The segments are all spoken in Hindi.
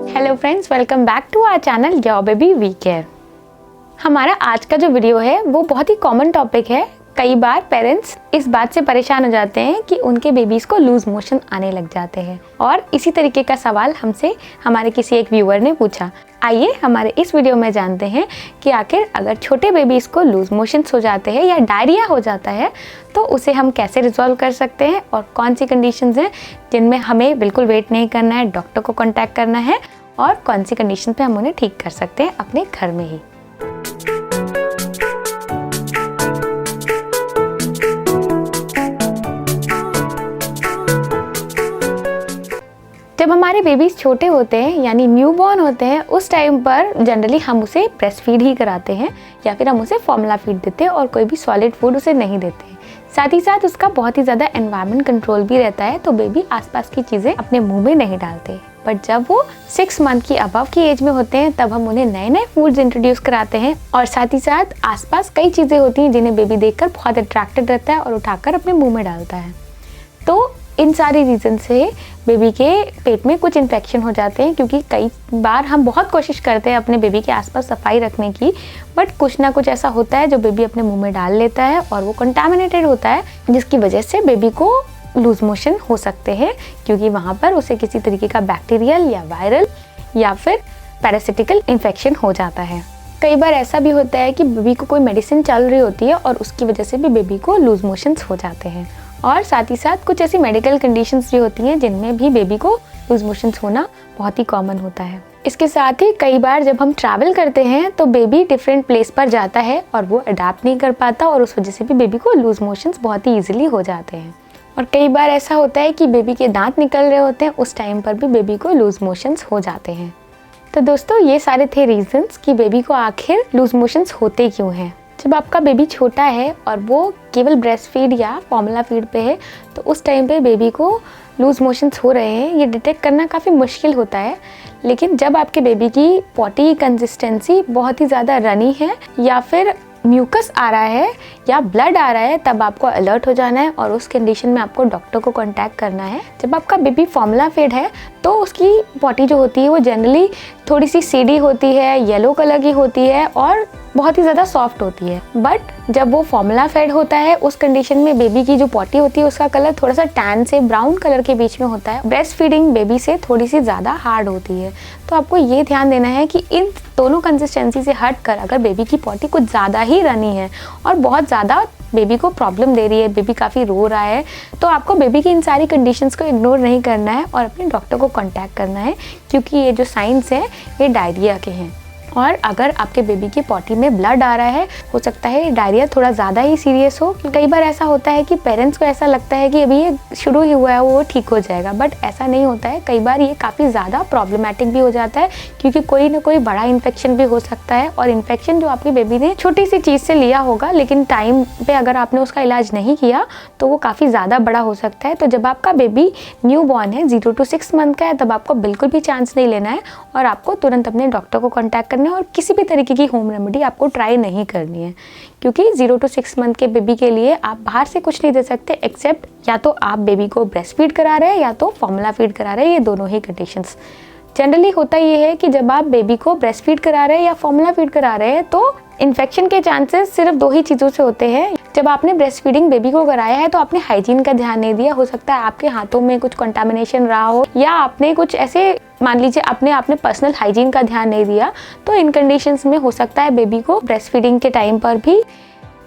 Hello friends, welcome back to our channel your baby we care. हमारा आज का जो वीडियो है वो बहुत ही कॉमन टॉपिक है। कई बार पेरेंट्स इस बात से परेशान हो जाते हैं कि उनके बेबीज़ को लूज मोशन आने लग जाते हैं और इसी तरीके का सवाल हमसे हमारे किसी एक व्यूअर ने पूछा। आइए हमारे इस वीडियो में जानते हैं कि आखिर अगर छोटे बेबीज़ को लूज मोशंस हो जाते हैं या डायरिया हो जाता है तो उसे हम कैसे रिजॉल्व कर सकते हैं और कौन सी कंडीशंस हैं जिनमें हमें बिल्कुल वेट नहीं करना है, डॉक्टर को कॉन्टैक्ट करना है, और कौन सी कंडीशन पे हम उन्हें ठीक कर सकते हैं अपने घर में ही। जब हमारे बेबीज छोटे होते हैं यानी न्यूबॉर्न होते हैं उस टाइम पर जनरली हम उसे ब्रेस्ट फीड ही कराते हैं या फिर हम उसे फॉर्मूला फीड देते हैं और कोई भी सॉलिड फूड उसे नहीं देते हैं। साथ ही साथ उसका बहुत ही ज़्यादा एनवायरनमेंट कंट्रोल भी रहता है, तो बेबी आसपास की चीज़ें अपने मुंह में नहीं डालते। बट जब वो 6 मंथ की अबव की एज में होते हैं तब हम उन्हें नए नए फूड्स इंट्रोड्यूस कराते हैं और साथ ही साथ आसपास कई चीज़ें होती हैं जिन्हें बेबी देखकर बहुत अट्रैक्टेड रहता है और उठाकर अपने मुंह में डालता है। तो इन सारी रीज़न से बेबी के पेट में कुछ इन्फेक्शन हो जाते हैं, क्योंकि कई बार हम बहुत कोशिश करते हैं अपने बेबी के आसपास सफाई रखने की, बट कुछ ना कुछ ऐसा होता है जो बेबी अपने मुंह में डाल लेता है और वो कंटामिनेटेड होता है, जिसकी वजह से बेबी को लूज मोशन हो सकते हैं, क्योंकि वहाँ पर उसे किसी तरीके का बैक्टीरियल या वायरल या फिर पैरासिटिकल इन्फेक्शन हो जाता है। कई बार ऐसा भी होता है कि बेबी को कोई मेडिसिन चल रही होती है और उसकी वजह से भी बेबी को लूज मोशंस हो जाते हैं। और साथ ही साथ कुछ ऐसी मेडिकल कंडीशंस भी होती हैं जिनमें भी बेबी को लूज मोशंस होना बहुत ही कॉमन होता है। इसके साथ ही कई बार जब हम ट्रैवल करते हैं तो बेबी डिफरेंट प्लेस पर जाता है और वो अडाप्ट नहीं कर पाता और उस वजह से भी बेबी को लूज मोशंस बहुत ही ईजिली हो जाते हैं। और कई बार ऐसा होता है कि बेबी के दांत निकल रहे होते हैं, उस टाइम पर भी बेबी को लूज मोशंस हो जाते हैं। तो दोस्तों, ये सारे थे रीजंस कि बेबी को आखिर लूज मोशंस होते क्यों हैं। जब आपका बेबी छोटा है और वो केवल ब्रेस्ट फीड या फॉर्मूला फीड पे है तो उस टाइम पे बेबी को लूज मोशंस हो रहे हैं ये डिटेक्ट करना काफ़ी मुश्किल होता है। लेकिन जब आपके बेबी की पॉटी की कंसिस्टेंसी बहुत ही ज़्यादा रनी है या फिर म्यूकस आ रहा है या ब्लड आ रहा है, तब आपको अलर्ट हो जाना है और उस कंडीशन में आपको डॉक्टर को कांटेक्ट करना है। जब आपका बेबी फॉर्मूला फीड है तो उसकी पॉटी जो होती है वो जनरली थोड़ी सी सीडी होती है, येलो कलर की होती है और बहुत ही ज़्यादा सॉफ्ट होती है। बट जब वो फॉर्मूला फेड होता है उस कंडीशन में बेबी की जो पॉटी होती है उसका कलर थोड़ा सा टैन से ब्राउन कलर के बीच में होता है। ब्रेस्ट फीडिंग बेबी से थोड़ी सी ज़्यादा हार्ड होती है, तो आपको ये ध्यान देना है कि इन दोनों कंसिस्टेंसी से हट कर अगर बेबी की पॉटी कुछ ज़्यादा ही रनी है और बहुत ज़्यादा बेबी को प्रॉब्लम दे रही है, बेबी काफ़ी रो रहा है, तो आपको बेबी की इन सारी कंडीशंस को इग्नोर नहीं करना है और अपने डॉक्टर को कांटेक्ट करना है, क्योंकि ये जो साइंस है ये डायरिया के हैं। और अगर आपके बेबी की पॉटी में ब्लड आ रहा है, हो सकता है डायरिया थोड़ा ज़्यादा ही सीरियस हो। कई बार ऐसा होता है कि पेरेंट्स को ऐसा लगता है कि अभी ये शुरू ही हुआ है, वो ठीक हो जाएगा, बट ऐसा नहीं होता है। कई बार ये काफ़ी ज़्यादा प्रॉब्लमेटिक भी हो जाता है, क्योंकि कोई ना कोई बड़ा इन्फेक्शन भी हो सकता है और इन्फेक्शन जो आपके बेबी ने छोटी सी चीज़ से लिया होगा लेकिन टाइम पे अगर आपने उसका इलाज नहीं किया तो वो काफ़ी ज़्यादा बड़ा हो सकता है। तो जब आपका बेबी न्यू बॉर्न है, 0 to 6 मंथ का है, तब आपको बिल्कुल भी चांस नहीं लेना है और आपको तुरंत अपने डॉक्टर को कॉन्टैक्ट करना है और किसी भी तरीके की होम रेमेडी आपको ट्राई नहीं करनी है, क्योंकि 0 to 6 मंथ के बेबी के लिए आप बाहर से कुछ नहीं दे सकते एक्सेप्ट या तो आप बेबी को ब्रेस्ट फीड करा रहे हैं या तो फॉर्मूला फीड करा रहे हैं। ये दोनों ही कंडीशंस जनरली होता ये है कि जब आप बेबी को ब्रेस्ट फीड करा रहे हैं या फॉर्मूला फीड करा रहे हैं तो इन्फेक्शन के चांसेस सिर्फ 2 ही चीज़ों से होते हैं। जब आपने ब्रेस्ट फीडिंग बेबी को कराया है तो आपने हाइजीन का ध्यान नहीं दिया, हो सकता है आपके हाथों में कुछ कंटामिनेशन रहा हो या आपने कुछ ऐसे मान लीजिए आपने पर्सनल हाइजीन का ध्यान नहीं दिया, तो इन कंडीशंस में हो सकता है बेबी को ब्रेस्ट फीडिंग के टाइम पर भी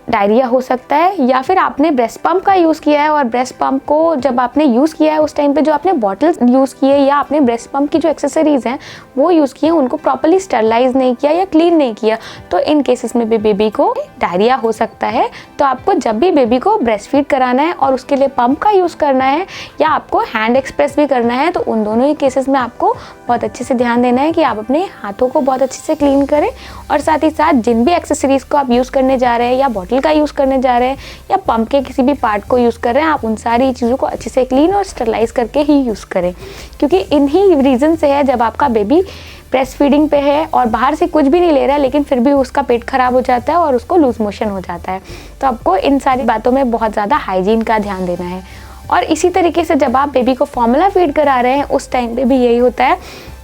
डायरिया हो सकता है। या फिर आपने ब्रेस्ट पंप का यूज़ किया है और ब्रेस्ट पंप को जब आपने यूज़ किया है उस टाइम पे जो आपने बॉटल्स यूज़ किए या आपने ब्रेस्ट पंप की जो एक्सेसरीज़ हैं वो यूज़ किए, उनको प्रॉपर्ली स्टरलाइज नहीं किया या क्लीन नहीं किया, तो इन केसेस में भी बेबी को डायरिया हो सकता है। तो आपको जब भी बेबी को ब्रेस्ट फीड कराना है और उसके लिए पंप का यूज़ करना है या आपको हैंड एक्सप्रेस भी करना है, तो उन दोनों ही केसेस में आपको बहुत अच्छे से ध्यान देना है कि आप अपने हाथों को बहुत अच्छे से क्लीन करें और साथ ही साथ जिन भी एक्सेसरीज़ को आप यूज़ करने जा रहे हैं या बॉटल का यूज़ करने जा रहे हैं या पंप के किसी भी पार्ट को यूज़ कर रहे हैं, आप उन सारी चीज़ों को अच्छे से क्लीन और स्टरलाइज करके ही यूज़ करें, क्योंकि इन्हीं रीज़न से है जब आपका बेबी ब्रेस्ट फीडिंग पे है और बाहर से कुछ भी नहीं ले रहा है लेकिन फिर भी उसका पेट खराब हो जाता है और उसको लूज मोशन हो जाता है। तो आपको इन सारी बातों में बहुत ज़्यादा हाइजीन का ध्यान देना है। और इसी तरीके से जब आप बेबी को फॉर्मूला फीड करा रहे हैं उस टाइम पे भी यही होता है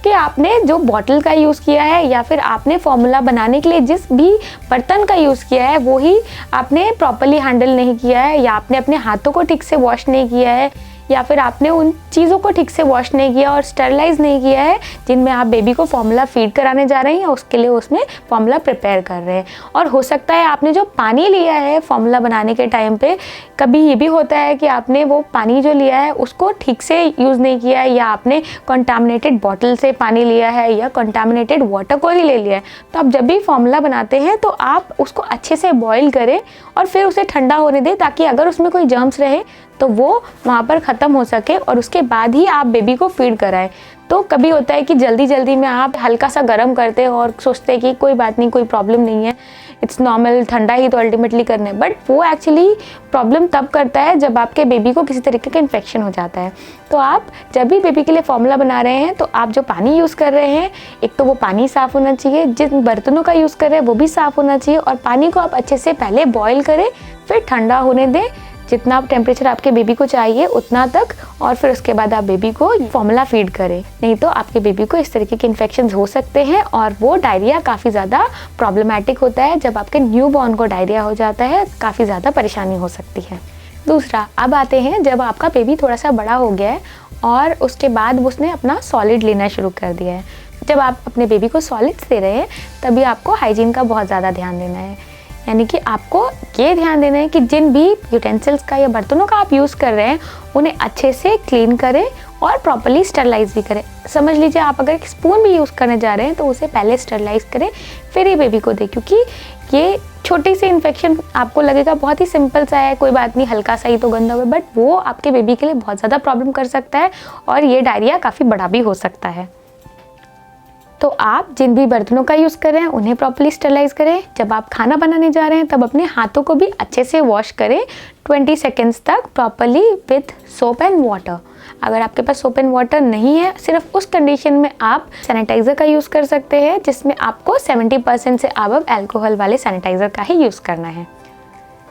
कि आपने जो बॉटल का यूज़ किया है या फिर आपने फॉर्मूला बनाने के लिए जिस भी बर्तन का यूज़ किया है वो ही आपने प्रॉपरली हैंडल नहीं किया है, या आपने अपने हाथों को ठीक से वॉश नहीं किया है, या फिर आपने उन चीज़ों को ठीक से वॉश नहीं किया और स्टरलाइज नहीं किया है जिनमें आप बेबी को फॉर्मूला फीड कराने जा रहे हैं या उसके लिए उसमें फॉर्मूला प्रिपेयर कर रहे हैं। और हो सकता है आपने जो पानी लिया है फॉर्मूला बनाने के टाइम पे, कभी ये भी होता है कि आपने वो पानी जो लिया है उसको ठीक से यूज़ नहीं किया है, या आपने कंटामिनेटेड बॉटल से पानी लिया है या कंटामिनेटेड वाटर को ही ले लिया है। तो आप जब भी फॉर्मूला बनाते हैं तो आप उसको अच्छे से बॉईल करें और फिर उसे ठंडा होने दें, ताकि अगर उसमें कोई जर्म्स रहे तो वो वहाँ पर ख़त्म हो सके और उसके बाद ही आप बेबी को फीड कराएं। तो कभी होता है कि जल्दी जल्दी में आप हल्का सा गर्म करते हो और सोचते हैं कि कोई बात नहीं, कोई प्रॉब्लम नहीं है, इट्स नॉर्मल, ठंडा ही तो अल्टीमेटली करना है, बट वो एक्चुअली प्रॉब्लम तब करता है जब आपके बेबी को किसी तरीके का इन्फेक्शन हो जाता है। तो आप जब भी बेबी के लिए फॉर्मूला बना रहे हैं तो आप जो पानी यूज़ कर रहे हैं, एक तो वो पानी साफ़ होना चाहिए, जिन बर्तनों का यूज़ कर रहे हैं वो भी साफ़ होना चाहिए, और पानी को आप अच्छे से पहले बॉयल करें, फिर ठंडा होने दें जितना टेम्परेचर आपके बेबी को चाहिए उतना तक, और फिर उसके बाद आप बेबी को फॉर्मूला फीड करें। नहीं तो आपके बेबी को इस तरीके के इन्फेक्शंस हो सकते हैं और वो डायरिया काफ़ी ज़्यादा प्रॉब्लमैटिक होता है। जब आपके न्यू बॉर्न को डायरिया हो जाता है काफ़ी ज़्यादा परेशानी हो सकती है। दूसरा, अब आते हैं जब आपका बेबी थोड़ा सा बड़ा हो गया है और उसके बाद उसने अपना सॉलिड लेना शुरू कर दिया है। जब आप अपने बेबी को सॉलिड्स दे रहे हैं तभी आपको हाइजीन का बहुत ज़्यादा ध्यान देना है। यानी कि आपको ये ध्यान देना है कि जिन भी यूटेंसिल्स का या बर्तनों का आप यूज़ कर रहे हैं उन्हें अच्छे से क्लीन करें और प्रॉपर्ली स्टरलाइज भी करें। समझ लीजिए आप अगर एक स्पून भी यूज़ करने जा रहे हैं तो उसे पहले स्टरलाइज करें फिर ही बेबी को दें, क्योंकि ये छोटी सी इन्फेक्शन आपको लगेगा बहुत ही सिंपल सा है, कोई बात नहीं, हल्का सा ही तो गंदा हुआ, बट वो आपके बेबी के लिए बहुत ज़्यादा प्रॉब्लम कर सकता है और ये डायरिया काफ़ी बड़ा भी हो सकता है। तो आप जिन भी बर्तनों का यूज़ कर रहे हैं उन्हें प्रॉपर्ली स्टरलाइज करें। जब आप खाना बनाने जा रहे हैं तब अपने हाथों को भी अच्छे से वॉश करें 20 सेकेंड्स तक properly with soap and water. अगर आपके पास सोप एंड वाटर नहीं है, सिर्फ उस कंडीशन में आप सैनिटाइज़र का यूज़ कर सकते हैं, जिसमें आपको 70% से अबव अल्कोहल वाले सैनिटाइज़र का ही यूज़ करना है।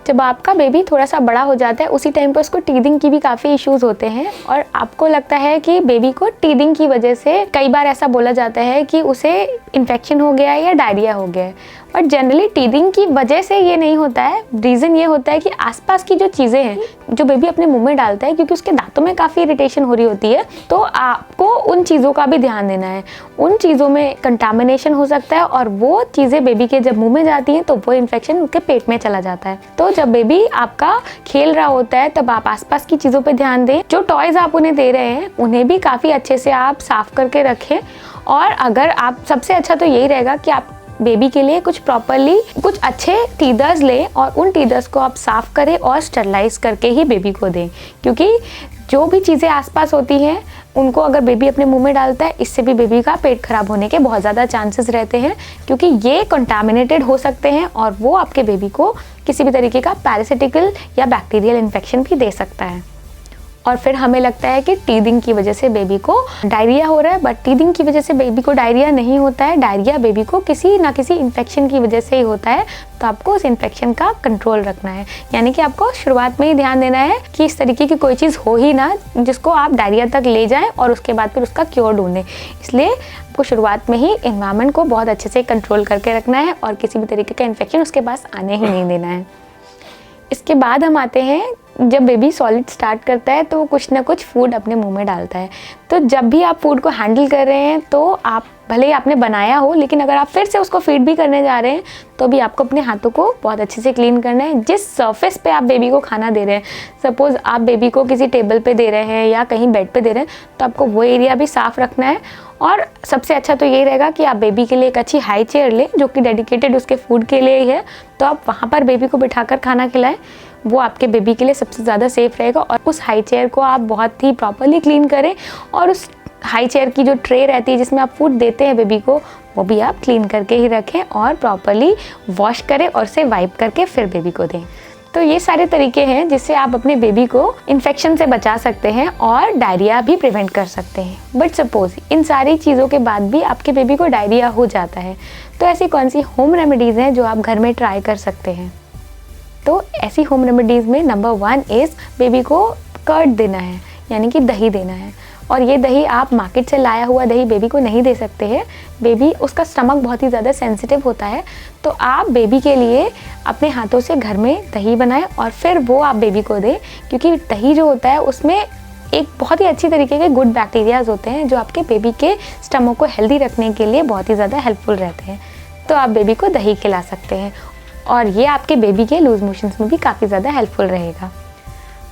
जब आपका बेबी थोड़ा सा बड़ा हो जाता है उसी टाइम पर उसको टीदिंग की भी काफ़ी इश्यूज़ होते हैं, और आपको लगता है कि बेबी को टीदिंग की वजह से कई बार ऐसा बोला जाता है कि उसे इन्फेक्शन हो गया है या डायरिया हो गया है, बट जनरली टीदिंग की वजह से ये नहीं होता है। रीज़न ये होता है कि आसपास की जो चीज़ें हैं जो बेबी अपने मुंह में डालता है, क्योंकि उसके दांतों में काफ़ी इरिटेशन हो रही होती है, तो आपको उन चीज़ों का भी ध्यान देना है। उन चीज़ों में कंटामिनेशन हो सकता है और वो चीज़ें बेबी के जब मुंह में जाती हैं तो वो इन्फेक्शन उनके पेट में चला जाता है। तो जब बेबी आपका खेल रहा होता है तब आप आसपास की चीज़ों पे ध्यान दें। जो टॉयज़ आप उन्हें दे रहे हैं उन्हें भी काफ़ी अच्छे से आप साफ़ करके रखें, और अगर आप सबसे अच्छा तो यही रहेगा कि आप बेबी के लिए कुछ प्रॉपरली कुछ अच्छे टीदर्स लें और उन टीदर्स को आप साफ़ करें और स्टरलाइज करके ही बेबी को दें, क्योंकि जो भी चीज़ें आसपास होती हैं उनको अगर बेबी अपने मुंह में डालता है इससे भी बेबी का पेट खराब होने के बहुत ज़्यादा चांसेस रहते हैं, क्योंकि ये कंटामिनेटेड हो सकते हैं और वो आपके बेबी को किसी भी तरीके का पैरासिटिकल या बैक्टीरियल इन्फेक्शन भी दे सकता है। और फिर हमें लगता है कि टीदिंग की वजह से बेबी को डायरिया हो रहा है, बट टीदिंग की वजह से बेबी को डायरिया नहीं होता है। डायरिया बेबी को किसी ना किसी इन्फेक्शन की वजह से ही होता है, तो आपको उस इन्फेक्शन का कंट्रोल रखना है। यानी कि आपको शुरुआत में ही ध्यान देना है कि इस तरीके की कोई चीज़ हो ही ना जिसको आप डायरिया तक ले जाएं और उसके बाद फिर उसका क्योर ढूंढें। इसलिए आपको शुरुआत में ही एनवायरनमेंट को बहुत अच्छे से कंट्रोल करके रखना है और किसी भी तरीके का इन्फेक्शन उसके पास आने ही नहीं देना है। इसके बाद हम आते हैं, जब बेबी सॉलिड स्टार्ट करता है तो कुछ ना कुछ फूड अपने मुंह में डालता है। तो जब भी आप फूड को हैंडल कर रहे हैं तो आप भले ही आपने बनाया हो, लेकिन अगर आप फिर से उसको फीड भी करने जा रहे हैं तो भी आपको अपने हाथों को बहुत अच्छे से क्लीन करना है। जिस सरफेस पे आप बेबी को खाना दे रहे हैं, सपोज़ आप बेबी को किसी टेबल पे दे रहे हैं या कहीं बेड पे दे रहे हैं, तो आपको वो एरिया भी साफ़ रखना है। और सबसे अच्छा तो यही रहेगा कि आप बेबी के लिए एक अच्छी हाई चेयर लें जो कि डेडिकेटेड उसके फूड के लिए ही है, तो आप वहाँ पर बेबी को बिठाकर खाना खिलाएं। वो आपके बेबी के लिए सबसे ज़्यादा सेफ़ रहेगा। और उस हाई चेयर को आप बहुत ही प्रॉपरली क्लीन करें, और उस हाई चेयर की जो ट्रे रहती है जिसमें आप फूड देते हैं बेबी को, वो भी आप क्लीन करके ही रखें और प्रॉपरली वॉश करें और उसे वाइप करके फिर बेबी को दें। तो ये सारे तरीके हैं जिससे आप अपने बेबी को इन्फेक्शन से बचा सकते हैं और डायरिया भी प्रिवेंट कर सकते हैं। बट सपोज़ इन सारी चीज़ों के बाद भी आपके बेबी को डायरिया हो जाता है, तो ऐसी कौन सी होम रेमेडीज़ हैं जो आप घर में ट्राई कर सकते हैं? तो ऐसी होम रेमेडीज़ में नंबर 1 इज़ बेबी को कर्ड देना है, यानी कि दही देना है। और ये दही आप मार्केट से लाया हुआ दही बेबी को नहीं दे सकते हैं। बेबी, उसका स्टमक बहुत ही ज़्यादा सेंसिटिव होता है, तो आप बेबी के लिए अपने हाथों से घर में दही बनाएं और फिर वो आप बेबी को दें, क्योंकि दही जो होता है उसमें एक बहुत ही अच्छी तरीके के गुड बैक्टीरियाज होते हैं जो आपके बेबी के स्टमक को हेल्दी रखने के लिए बहुत ही ज़्यादा हेल्पफुल रहते हैं। तो आप बेबी को दही खिला सकते हैं और ये आपके बेबी के लूज मोशंस में भी काफ़ी ज़्यादा हेल्पफुल रहेगा।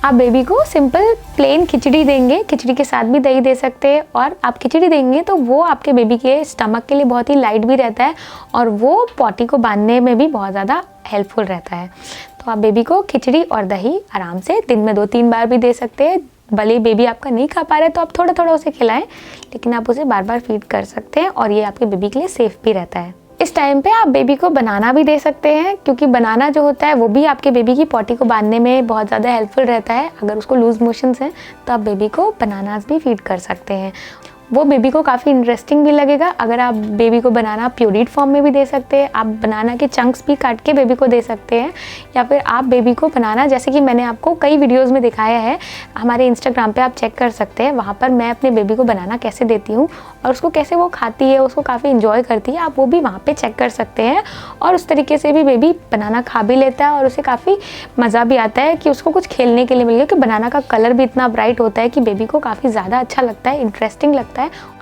आप बेबी को सिंपल प्लेन खिचड़ी देंगे, खिचड़ी के साथ भी दही दे सकते हैं, और आप खिचड़ी देंगे तो वो आपके बेबी के स्टमक के लिए बहुत ही लाइट भी रहता है और वो पॉटी को बांधने में भी बहुत ज़्यादा हेल्पफुल रहता है। तो आप बेबी को खिचड़ी और दही आराम से दिन में 2-3 बार भी दे सकते हैं। भले बेबी आपका नहीं खा पा रहा है तो आप थोड़ा थोड़ा उसे खिलाएं, लेकिन आप उसे बार बार फीड कर सकते हैं और ये आपके बेबी के लिए सेफ़ भी रहता है। इस टाइम पे आप बेबी को बनाना भी दे सकते हैं, क्योंकि बनाना जो होता है वो भी आपके बेबी की पॉटी को बांधने में बहुत ज़्यादा हेल्पफुल रहता है। अगर उसको लूज मोशंस हैं तो आप बेबी को बनानास भी फीड कर सकते हैं। वो बेबी को काफ़ी इंटरेस्टिंग भी लगेगा। अगर आप बेबी को बनाना प्योरीड फॉर्म में भी दे सकते हैं, आप बनाना के चंक्स भी काट के बेबी को दे सकते हैं, या फिर आप बेबी को बनाना, जैसे कि मैंने आपको कई वीडियोस में दिखाया है, हमारे इंस्टाग्राम पे आप चेक कर सकते हैं। वहाँ पर मैं अपने बेबी को बनाना कैसे देती हूँ और उसको कैसे वो खाती है, उसको काफ़ी इंजॉय करती है, आप वो भी वहाँ पर चेक कर सकते हैं। और उस तरीके से भी बेबी बनाना खा भी लेता है और उसे काफ़ी मज़ा भी आता है कि उसको कुछ खेलने के लिए मिल गया, कि बनाना का कलर भी इतना ब्राइट होता है कि बेबी को काफ़ी ज़्यादा अच्छा लगता है, इंटरेस्टिंग लगता है,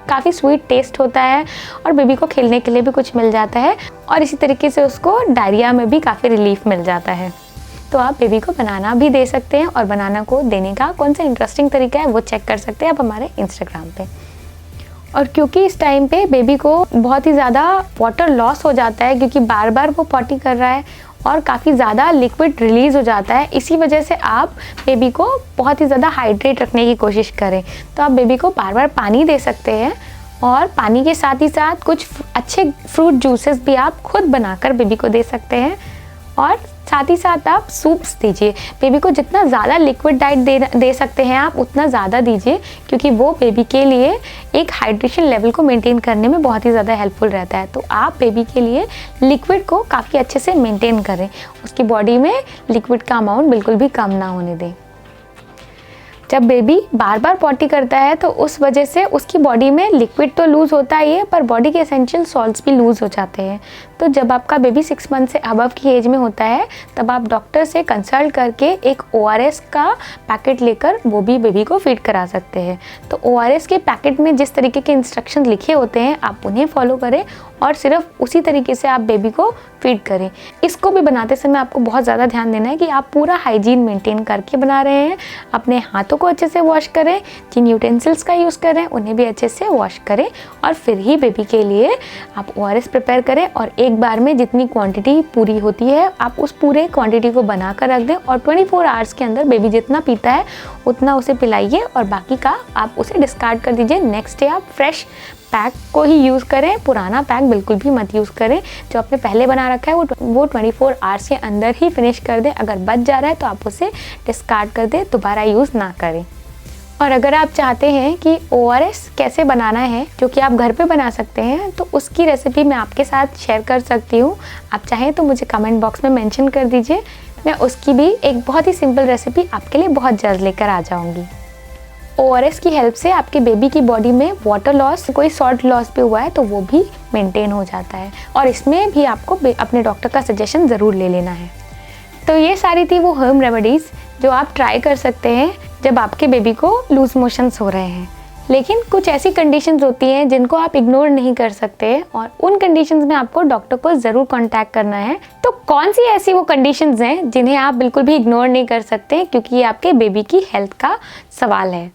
काफ़ी स्वीट टेस्ट होता है और बेबी को खेलने के लिए भी कुछ मिल जाता है, और इसी तरीके से उसको डायरिया में भी काफ़ी रिलीफ मिल जाता है। तो आप बेबी को बनाना भी दे सकते हैं, और बनाना को देने का कौन सा इंटरेस्टिंग तरीका है वो चेक कर सकते हैं आप हमारे इंस्टाग्राम पे। और क्योंकि इस टाइम पे बेबी को बहुत ही ज़्यादा वाटर लॉस हो जाता है, क्योंकि बार बार वो पॉटी कर रहा है और काफ़ी ज़्यादा लिक्विड रिलीज़ हो जाता है, इसी वजह से आप बेबी को बहुत ही ज़्यादा हाइड्रेट रखने की कोशिश करें। तो आप बेबी को बार बार पानी दे सकते हैं, और पानी के साथ ही साथ कुछ अच्छे फ्रूट जूसेस भी आप खुद बनाकर बेबी को दे सकते हैं, और साथ ही साथ आप सूप्स दीजिए। बेबी को जितना ज़्यादा लिक्विड डाइट दे सकते हैं आप उतना ज़्यादा दीजिए, क्योंकि वो बेबी के लिए एक हाइड्रेशन लेवल को मेंटेन करने में बहुत ही ज़्यादा हेल्पफुल रहता है। तो आप बेबी के लिए लिक्विड को काफ़ी अच्छे से मेंटेन करें, उसकी बॉडी में लिक्विड का अमाउंट बिल्कुल भी कम ना होने दें। जब बेबी बार बार पॉटी करता है तो उस वजह से उसकी बॉडी में लिक्विड तो लूज़ होता ही है, पर बॉडी के एसेंशियल सॉल्ट्स भी लूज़ हो जाते हैं। तो जब आपका बेबी 6 मंथ से अबव की एज में होता है तब आप डॉक्टर से कंसल्ट करके एक ORS का पैकेट लेकर वो भी बेबी को फीड करा सकते हैं। तो ORS के पैकेट में जिस तरीके के इंस्ट्रक्शन लिखे होते हैं आप उन्हें फॉलो करें और सिर्फ उसी तरीके से आप बेबी को फीड करें। इसको भी बनाते समय आपको बहुत ज़्यादा ध्यान देना है कि आप पूरा हाइजीन मेंटेन करके बना रहे हैं। अपने हाथों को अच्छे से वॉश करें, जिन यूटेंसिल्स का यूज़ करें उन्हें भी अच्छे से वॉश करें, और फिर ही बेबी के लिए आप ORS प्रिपेयर करें। और एक बार में जितनी क्वांटिटी पूरी होती है आप उस पूरे क्वांटिटी को बना कर रख दें, और 24 आवर्स के अंदर बेबी जितना पीता है उतना उसे पिलाइए, और बाकी का आप उसे डिस्कार्ड कर दीजिए। नेक्स्ट डे आप फ्रेश पैक को ही यूज़ करें, पुराना पैक बिल्कुल भी मत यूज़ करें। जो आपने पहले बना रखा है वो 24 आवर्स के अंदर ही फिनिश कर दें। अगर बच जा रहा है तो आप उसे डिस्कार्ड कर दें, दोबारा यूज़ ना करें। और अगर आप चाहते हैं कि ORS कैसे बनाना है जो कि आप घर पे बना सकते हैं, तो उसकी रेसिपी मैं आपके साथ शेयर कर सकती हूँ। आप चाहें तो मुझे कमेंट बॉक्स में मेंशन कर दीजिए, मैं उसकी भी एक बहुत ही सिंपल रेसिपी आपके लिए बहुत जल्द लेकर आ जाऊँगी। ORS की हेल्प से आपके बेबी की बॉडी में वाटर लॉस, कोई सॉल्ट लॉस भी हुआ है तो वो भी मेंटेन हो जाता है, और इसमें भी आपको अपने डॉक्टर का सजेशन ज़रूर ले लेना है। तो ये सारी थी वो होम रेमेडीज़ जो आप ट्राई कर सकते हैं जब आपके बेबी को लूज मोशंस हो रहे हैं। लेकिन कुछ ऐसी कंडीशंस होती हैं जिनको आप इग्नोर नहीं कर सकते, और उन कंडीशंस में आपको डॉक्टर को ज़रूर कांटेक्ट करना है। तो कौन सी ऐसी वो कंडीशंस हैं जिन्हें आप बिल्कुल भी इग्नोर नहीं कर सकते, क्योंकि ये आपके बेबी की हेल्थ का सवाल है।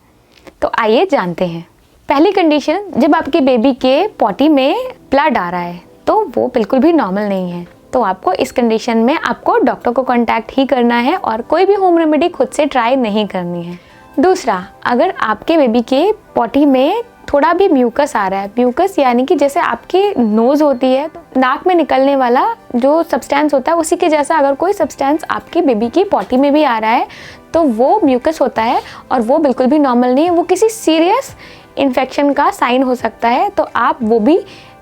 तो आइए जानते हैं। पहली कंडीशन, जब आपके बेबी के पॉटी में ब्लड आ रहा है तो वो बिल्कुल भी नॉर्मल नहीं है। तो आपको इस कंडीशन में आपको डॉक्टर को कांटेक्ट ही करना है और कोई भी होम रेमेडी खुद से ट्राई नहीं करनी है। दूसरा, अगर आपके बेबी के पॉटी में थोड़ा भी म्यूकस आ रहा है, म्यूकस यानी कि जैसे आपकी नोज़ होती है तो नाक में निकलने वाला जो सब्सटेंस होता है उसी के जैसा अगर कोई सब्सटेंस आपके बेबी की पॉटी में भी आ रहा है तो वो म्यूकस होता है, और वो बिल्कुल भी नॉर्मल नहीं है, वो किसी सीरियस इन्फेक्शन का साइन हो सकता है। तो आप वो भी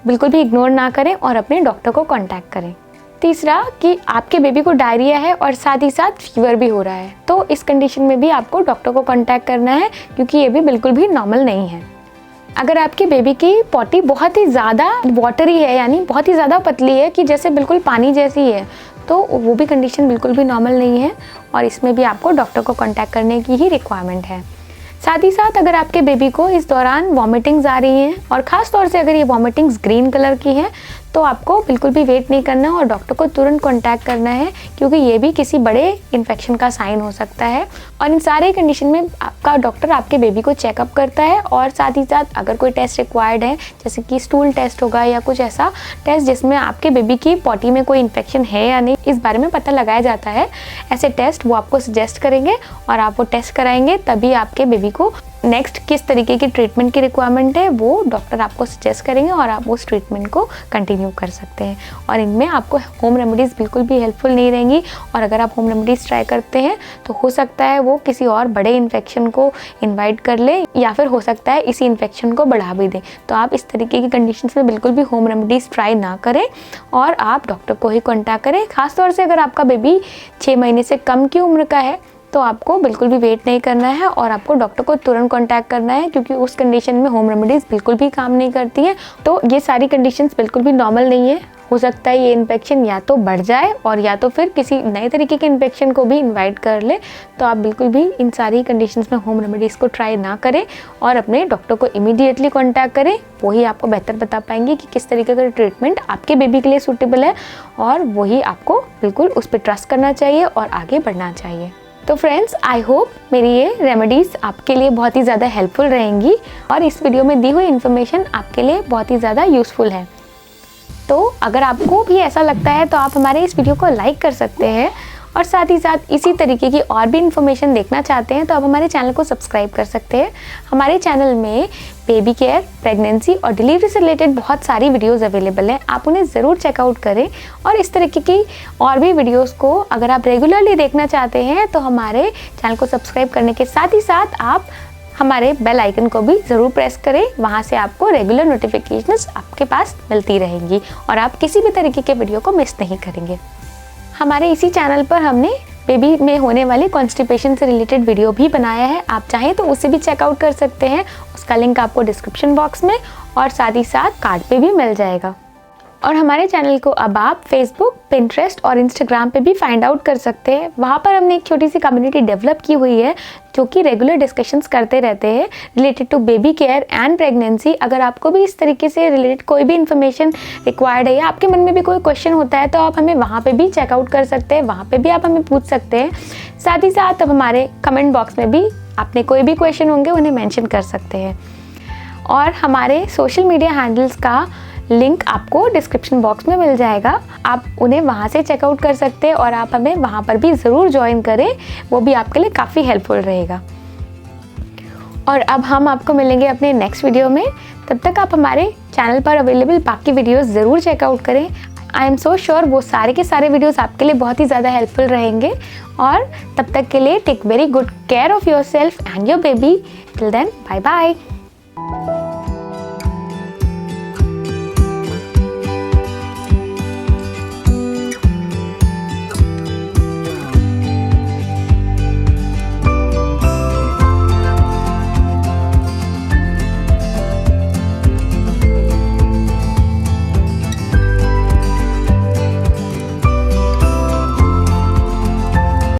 बिल्कुल भी इग्नोर ना करें और अपने डॉक्टर को कांटेक्ट करें। तीसरा कि आपके बेबी को डायरिया है और साथ ही साथ फीवर भी हो रहा है, तो इस कंडीशन में भी आपको डॉक्टर को कांटेक्ट करना है, क्योंकि ये भी बिल्कुल भी नॉर्मल नहीं है। अगर आपके बेबी की पॉटी बहुत ही ज़्यादा वाटरी है, यानी बहुत ही ज़्यादा पतली है कि जैसे बिल्कुल पानी जैसी है, तो वो भी कंडीशन बिल्कुल भी नॉर्मल नहीं है और इसमें भी आपको डॉक्टर को कांटेक्ट करने की ही रिक्वायरमेंट है। साथ ही साथ अगर आपके बेबी को इस दौरान वॉमिटिंग्स आ रही हैं और ख़ास तौर से अगर ये वॉमिटिंग्स ग्रीन कलर की हैं, तो आपको बिल्कुल भी वेट नहीं करना और डॉक्टर को तुरंत कांटेक्ट करना है, क्योंकि ये भी किसी बड़े इन्फेक्शन का साइन हो सकता है। और इन सारे कंडीशन में आपका डॉक्टर आपके बेबी को चेकअप करता है और साथ ही साथ अगर कोई टेस्ट रिक्वायर्ड है, जैसे कि स्टूल टेस्ट होगा या कुछ ऐसा टेस्ट जिसमें आपके बेबी की पॉटी में कोई इन्फेक्शन है या नहीं, इस बारे में पता लगाया जाता है, ऐसे टेस्ट वो आपको सजेस्ट करेंगे और आप वो टेस्ट कराएंगे, तभी आपके बेबी को नेक्स्ट किस तरीके की ट्रीटमेंट की रिक्वायरमेंट है वो डॉक्टर आपको सजेस्ट करेंगे और आप उस ट्रीटमेंट को कंटिन्यू कर सकते हैं। और इनमें आपको होम रेमेडीज़ बिल्कुल भी हेल्पफुल नहीं रहेंगी, और अगर आप होम रेमेडीज़ ट्राई करते हैं तो हो सकता है वो किसी और बड़े इन्फेक्शन को इन्वाइट कर ले, या फिर हो सकता है इसी इन्फेक्शन को बढ़ा भी दें। तो आप इस तरीके की कंडीशंस में बिल्कुल भी होम रेमेडीज़ ट्राई ना करें और आप डॉक्टर को ही कॉन्टैक्ट करें। खासतौर से अगर आपका बेबी 6 महीने से कम की उम्र का है, तो आपको बिल्कुल भी वेट नहीं करना है और आपको डॉक्टर को तुरंत कांटेक्ट करना है, क्योंकि उस कंडीशन में होम रेमेडीज़ बिल्कुल भी काम नहीं करती हैं। तो ये सारी कंडीशंस बिल्कुल भी नॉर्मल नहीं है। हो सकता है ये इन्फेक्शन या तो बढ़ जाए और या तो फिर किसी नए तरीके के इन्फेक्शन को भी इन्वाइट कर ले। तो आप बिल्कुल भी इन सारी कंडीशंस में होम रेमेडीज़ को ट्राई ना करें और अपने डॉक्टर को इमीडिएटली कॉन्टैक्ट करें। वही आपको बेहतर बता पाएंगे कि किस तरीके का ट्रीटमेंट आपके बेबी के लिए सूटेबल है, और वही आपको बिल्कुल उस पर ट्रस्ट करना चाहिए और आगे बढ़ना चाहिए। तो फ्रेंड्स, आई होप मेरी ये रेमेडीज़ आपके लिए बहुत ही ज़्यादा हेल्पफुल रहेंगी और इस वीडियो में दी हुई इन्फॉर्मेशन आपके लिए बहुत ही ज़्यादा यूज़फुल है। तो अगर आपको भी ऐसा लगता है तो आप हमारे इस वीडियो को लाइक कर सकते हैं, और साथ ही साथ इसी तरीके की और भी इन्फॉर्मेशन देखना चाहते हैं तो आप हमारे चैनल को सब्सक्राइब कर सकते हैं। हमारे चैनल में बेबी केयर, प्रेगनेंसी और डिलीवरी से रिलेटेड बहुत सारी वीडियोस अवेलेबल हैं, आप उन्हें ज़रूर चेकआउट करें। और इस तरीके की और भी वीडियोस को अगर आप रेगुलरली देखना चाहते हैं तो हमारे चैनल को सब्सक्राइब करने के साथ ही साथ आप हमारे बेल आइकन को भी ज़रूर प्रेस करें। वहाँ से आपको रेगुलर नोटिफिकेशंस आपके पास मिलती रहेंगी और आप किसी भी तरीके के वीडियो को मिस नहीं करेंगे। हमारे इसी चैनल पर हमने बेबी में होने वाली कॉन्स्टिपेशन से रिलेटेड वीडियो भी बनाया है, आप चाहें तो उसे भी चेकआउट कर सकते हैं। उसका लिंक आपको डिस्क्रिप्शन बॉक्स में और साथ ही साथ कार्ड पे भी मिल जाएगा। और हमारे चैनल को अब आप फेसबुक, पिंटरेस्ट और इंस्टाग्राम पे भी फाइंड आउट कर सकते हैं। वहाँ पर हमने एक छोटी सी कम्युनिटी डेवलप की हुई है जो कि रेगुलर डिस्कशंस करते रहते हैं related to baby care and pregnancy. अगर आपको भी इस तरीके से रिलेटेड कोई भी इन्फॉर्मेशन रिक्वायर्ड है या आपके मन में भी कोई क्वेश्चन होता है तो आप हमें वहाँ पे भी चेकआउट कर सकते हैं, वहाँ पे भी आप हमें पूछ सकते हैं। साथ ही साथ अब हमारे कमेंट बॉक्स में भी आपने कोई भी क्वेश्चन होंगे उन्हें मैंशन कर सकते हैं। और हमारे सोशल मीडिया हैंडल्स का लिंक आपको डिस्क्रिप्शन बॉक्स में मिल जाएगा, आप उन्हें वहाँ से चेकआउट कर सकते हैं और आप हमें वहाँ पर भी ज़रूर ज्वाइन करें, वो भी आपके लिए काफ़ी हेल्पफुल रहेगा। और अब हम आपको मिलेंगे अपने नेक्स्ट वीडियो में, तब तक आप हमारे चैनल पर अवेलेबल बाकी वीडियोस ज़रूर चेकआउट करें। आई एम सो श्योर वो सारे के सारे वीडियोस आपके लिए बहुत ही ज़्यादा हेल्पफुल रहेंगे। और तब तक के लिए take very good care of yourself and your baby. Till then, bye bye.